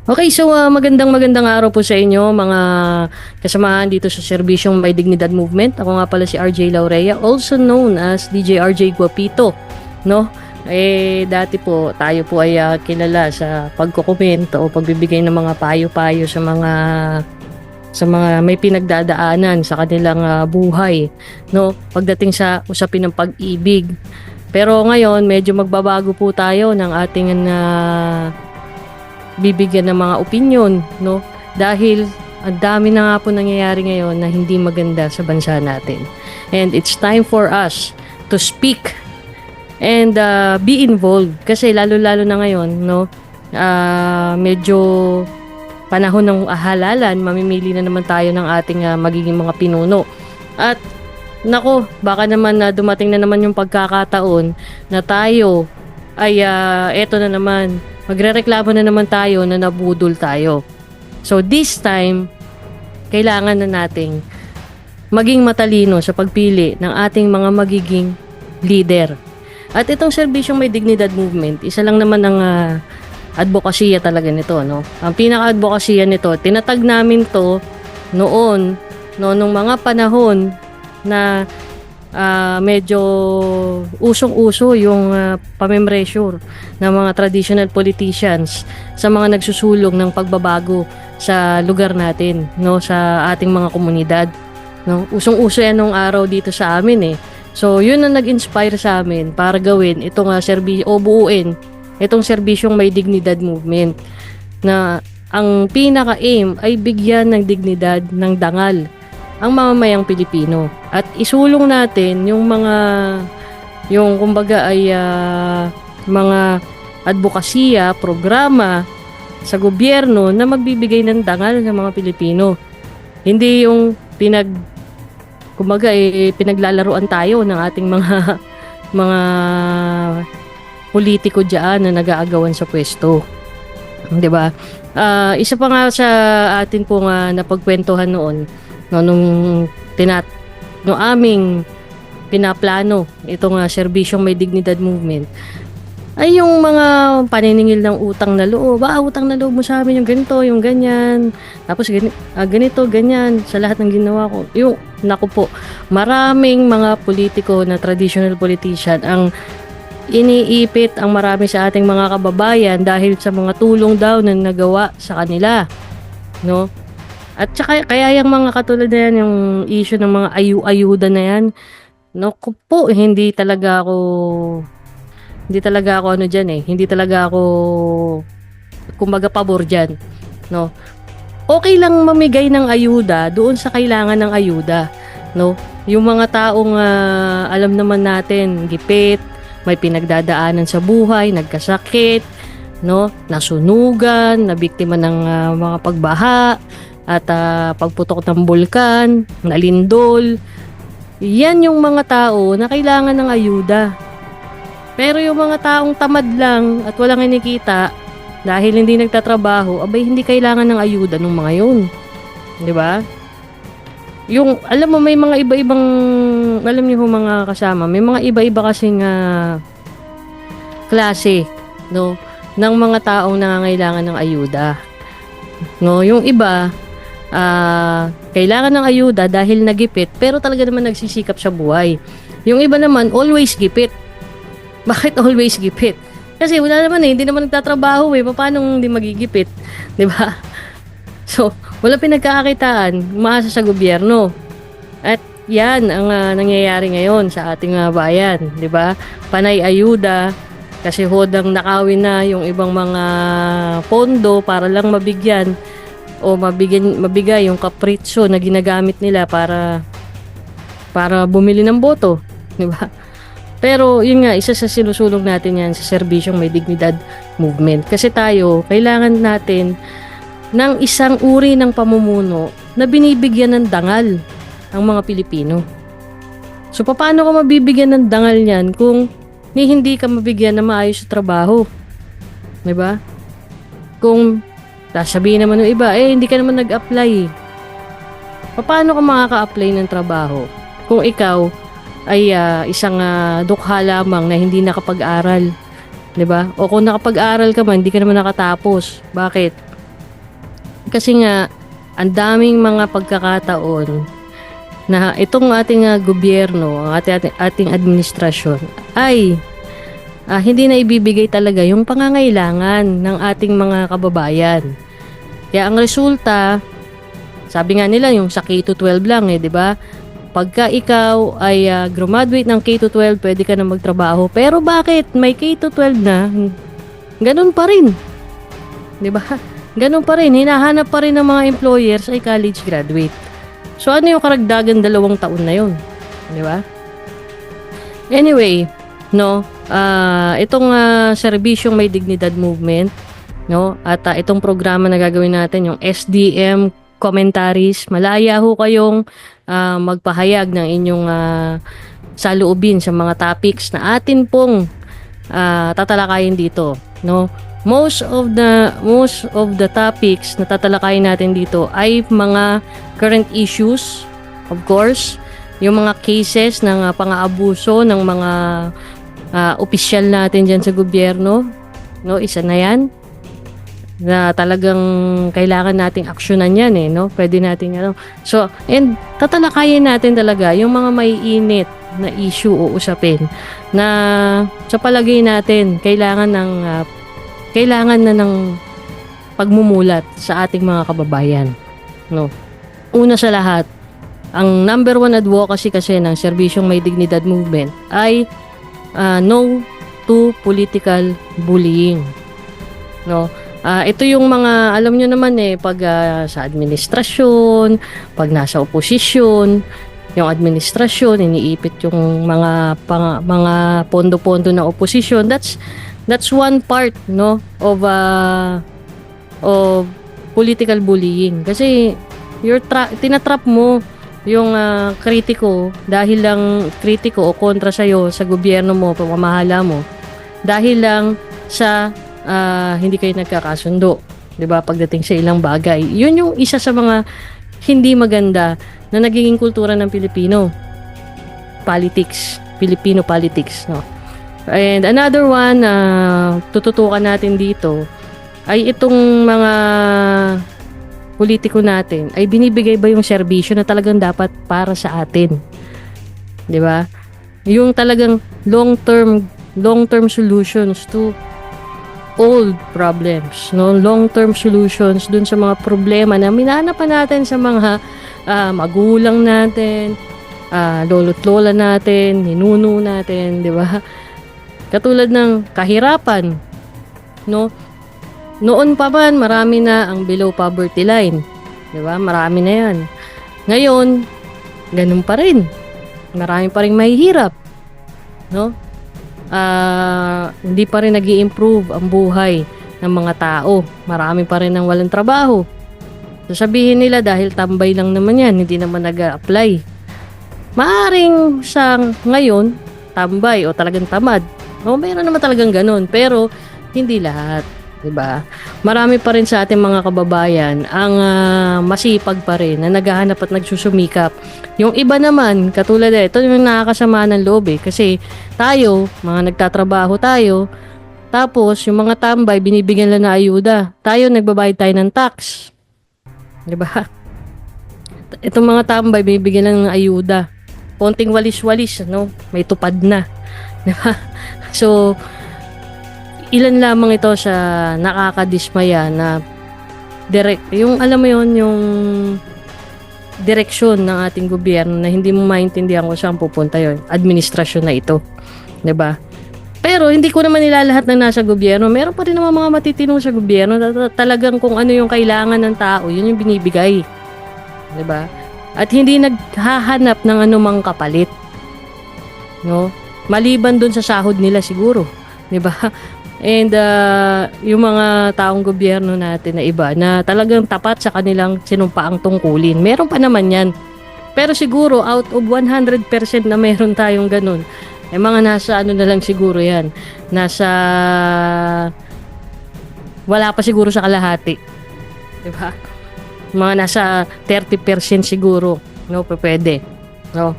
Okay, so magandang araw po sa inyo mga kasamahan dito sa Serbisyong May Dignidad Movement. Ako nga pala si RJ Laurea, also known as DJ RJ Guapito, no? Dati po tayo po ay kilala sa pagkokomento o pagbibigay ng mga payo-payo sa mga may pinagdadaanan sa kanilang buhay, no? Pagdating sa usapin ng pag-ibig. Pero ngayon, medyo magbabago po tayo ng ating bibigyan ng mga opinyon, no? Dahil ang dami na nga po nangyayari ngayon na hindi maganda sa bansa natin. And it's time for us to speak and be involved. Kasi lalo-lalo na ngayon, no? Medyo panahon ng halalan, mamimili na naman tayo ng ating magiging mga pinuno. At nako, baka naman dumating na naman yung pagkakataon na tayo ay eto na naman, magrereklamo na naman tayo na nabudol tayo. So this time, kailangan na nating maging matalino sa pagpili ng ating mga magiging leader. At itong Serbisyong May Dignidad Movement, isa lang naman ang advokasya talaga nito, no? Ang pinaka-advokasya nito, tinatag namin to noon, no, nung mga panahon na medyo usong-uso yung pamemresyur ng mga traditional politicians sa mga nagsusulong ng pagbabago sa lugar natin, no, sa ating mga komunidad, no. Usong-uso yan nung araw dito sa amin eh. So yun ang nag-inspire sa amin para gawin itong buuin itong Serbisyong May Dignidad Movement, na ang pinaka-aim ay bigyan ng dignidad, ng dangal ang mamamayang Pilipino at isulong natin yung kumbaga ay mga advokasya, programa sa gobyerno na magbibigay ng dangal sa mga Pilipino. Hindi yung pinaglalaruan tayo ng ating mga politiko diyan na nag-aagawan sa pwesto. 'Di ba? Isa pa nga sa atin pong napagkwentuhan noon, no, nung aming pinaplano itong Serbisyong May Dignidad Movement, ay yung mga paniningil ng utang na loob. Utang na loob mo sa amin yung ganito, yung ganyan. Tapos ganito, ganyan sa lahat ng ginawa ko. Yung, naku po, maraming mga politiko na traditional politician ang iniipit ang marami sa ating mga kababayan dahil sa mga tulong daw na nagawa sa kanila, no? At saka kaya yung mga katulad na yan, yung issue ng mga ayuda na yan, no po, hindi talaga ako hindi talaga ako kumbaga pabor dyan, no. Okay lang mamigay ng ayuda doon sa kailangan ng ayuda, no. Yung mga taong alam naman natin, gipit, may pinagdadaanan sa buhay, nagkasakit, no, nasunugan, nabiktima ng mga pagbaha at pagputok ng bulkan, nalindol. Yan yung mga tao na kailangan ng ayuda. Pero yung mga taong tamad lang at walang kinikita dahil hindi nagtatrabaho, abay hindi kailangan ng ayuda ng mga yun. 'Di ba? Yung alam mo, may mga iba-ibang, alam niyo mga kasama, may mga iba-iba kasing klase, no, ng mga taong nangangailangan ng ayuda. No, yung iba kailangan ng ayuda dahil nagipit pero talaga naman nagsisikap sa buhay. Yung iba naman always gipit. Bakit always gipit? Kasi wala naman hindi naman nagtatrabaho paano hindi magigipit, 'di ba? So, wala pinagkakakitaan, umaasa sa gobyerno. At yan ang nangyayari ngayon sa ating bayan, 'di ba? Panay ayuda kasi hodang nakawin na yung ibang mga pondo para lang mabigyan o mabigay yung kapritso na ginagamit nila para bumili ng boto, 'di ba? Pero yun nga, isa sa sinusulong natin yan sa Serbisyong May Dignidad Movement. Kasi tayo, kailangan natin ng isang uri ng pamumuno na binibigyan ng dangal ang mga Pilipino. So paano ka mabibigyan ng dangal niyan kung hindi ka mabigyan ng maayos sa trabaho? 'Di ba? Kung sasabihin naman ng iba, hindi ka naman nag-apply. Paano ka makaka-apply ng trabaho kung ikaw ay isang dukha lamang na hindi nakapag-aral? 'Di ba? O kung nakapag-aral ka man, hindi ka naman nakatapos. Bakit? Kasi nga, ang daming mga pagkakataon na itong ating gobyerno, ang ating administrasyon ay hindi na ibibigay talaga yung pangangailangan ng ating mga kababayan. Kaya ang resulta, sabi nga nila yung sa K-12 lang 'di ba? Pagka ikaw ay graduate ng K-12, pwede ka na magtrabaho. Pero bakit may K-12 na, ganun pa rin. 'Di ba? Ganun pa rin, hinahanap pa rin ng mga employers ay college graduate. So ano yung karagdagan 2 taon na 'yon? 'Di ba? Anyway, no, itong serbisyong may dignidad movement, no, at itong programa na gagawin natin, yung SDM commentaries, malaya ho kayong magpahayag ng inyong saloobin sa mga topics na atin pong tatalakayin dito, no. Most of the topics na tatalakayin natin dito ay mga current issues, of course, yung mga cases ng pang-aabuso ng mga opisyal natin dyan sa gobyerno, no, isa na yan na talagang kailangan nating aksyonan yan no, pwede nating so, and tatalakayin natin talaga yung mga maiinit na issue o usapin na sa palagay natin kailangan na ng pagmumulat sa ating mga kababayan, no. Una sa lahat, ang number 1 advocacy kasi ng serbisyong may dignidad movement ay no to political bullying, no. Ito yung mga alam nyo naman pag sa administrasyon, pag nasa oposisyon, yung administrasyon iniipit yung mga pondo-pondo na oposisyon. That's one part, no, of political bullying. Kasi tinatrap mo yung kritiko dahil lang kritiko o kontra sa'yo sa gobyerno mo, pamamahala mo, dahil lang sa hindi kayo nagkakasundo, 'di ba, pagdating sa ilang bagay. Yun yung isa sa mga hindi maganda na nagiging kultura ng Filipino politics, no. And another one na tututukan natin dito ay itong mga politiko natin ay binibigay ba yung serbisyo na talagang dapat para sa atin, 'di ba? Yung talagang long-term solutions to old problems, no? Long-term solutions dun sa mga problema na minanapan natin sa mga magulang natin, lolo't lola natin, ninuno natin, 'di ba? Katulad ng kahirapan, no? Noon pa man, marami na ang below poverty line. 'Di ba? Marami na 'yan. Ngayon, ganun pa rin. Marami pa ring mahihirap, no? Hindi pa rin nag-i-improve ang buhay ng mga tao. Marami pa rin ang walang trabaho. Sasabihin nila dahil tambay lang naman 'yan, hindi naman nag-a-apply. Maaring sa ngayon, tambay o talagang tamad. O mayroon naman talagang ganun, pero hindi lahat, 'di ba? Marami pa rin sa ating mga kababayan ang masipag pa rin na naghahanap at nagsusumikap. Yung iba naman, katulad ito yung nakakasama ng loob kasi tayo, mga nagtatrabaho tayo, tapos yung mga tambay binibigyan lang na ayuda. Tayo nagbabayad tayo ng tax. 'Di ba? Itong mga tambay binibigyan lang ng ayuda. Konting walis-walis, no? May tupad na. 'Di ba? So, ilan lamang ito sa nakakadismaya na yung alam mo yon, yung direksyon ng ating gobyerno na hindi mo maintindihan kung saan pupunta yon, administrasyon na ito, 'di ba? Pero hindi ko naman nilalahat na nasa gobyerno, meron pa rin naman mga matitinong sa gobyerno na talagang kung ano yung kailangan ng tao, yun yung binibigay, 'di ba? At hindi naghahanap ng anumang kapalit, no? Maliban dun sa sahod nila siguro, 'di ba? And yung mga taong gobyerno natin na iba na talagang tapat sa kanilang sinumpaang tungkulin, meron pa naman 'yan. Pero siguro out of 100% na meron tayong ganun, mga nasa na lang siguro 'yan. Nasa wala pa siguro sa kalahati, 'di ba? Mga nasa 30% siguro, no, pwede, no.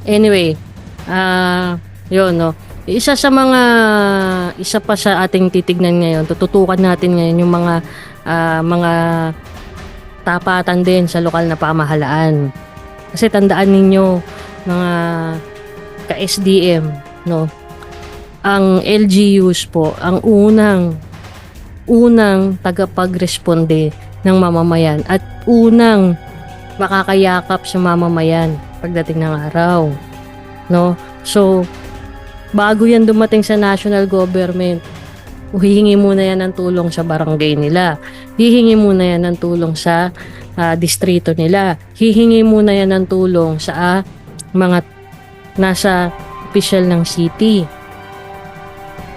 Anyway, yun, no. Isa pa sa ating titignan ngayon, tututukan natin ngayon yung mga tapatan din sa lokal na pamahalaan. Kasi tandaan ninyo, mga ka-SDM, no? Ang LGUs po, ang unang tagapagresponde ng mamamayan at unang makakayakap sa mamamayan pagdating ng araw, no? So, bago yan dumating sa national government, hihingi muna yan ng tulong sa barangay nila. Hihingi muna yan ng tulong sa distrito nila. Hihingi muna yan ng tulong sa mga nasa official ng city.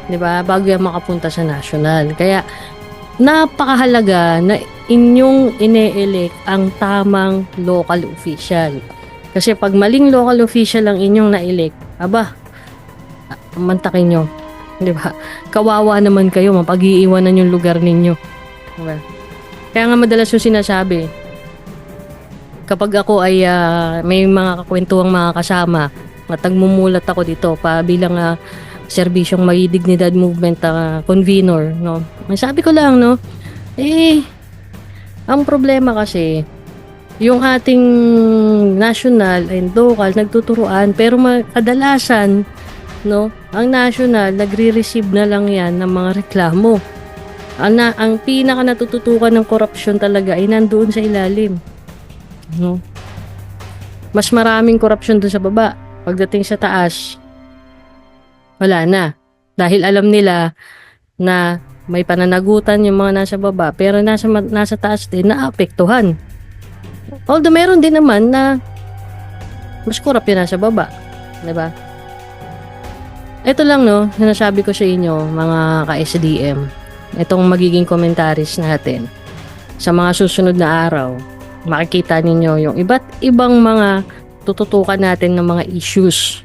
'Di ba? Bago yan makapunta sa national. Kaya napakahalaga na inyong ine-elect ang tamang local official. Kasi pag maling local official ang inyong na-elect, mantakin nyo. 'Di ba? Kawawa naman kayo, mapag-iiwanan yung lugar ninyo. 'Di ba? Kaya nga madalas yung sinasabi, kapag ako ay may mga kakwentuhang mga kasama, matagmumulat ako dito bilang serbisyong may dignidad movement convener, no? Sabi ko lang, no, ang problema kasi yung ating national and local nagtuturuan, pero kadalasan, no, ang national nagre-receive na lang yan ng mga reklamo. Ang pinaka natututukan ng korupsyon talaga ay nandoon sa ilalim, no? Mas maraming korupsyon doon sa baba. Pagdating sa taas, wala na. Dahil alam nila na may pananagutan yung mga nasa baba, pero nasa taas din naapektuhan. Although meron din naman na mas korap yung nasa baba. Diba? Ito lang, no, sinasabi ko sa inyo, mga ka-SDM. Itong magiging commentaries natin. Sa mga susunod na araw, makikita ninyo yung iba't ibang mga tututukan natin ng mga issues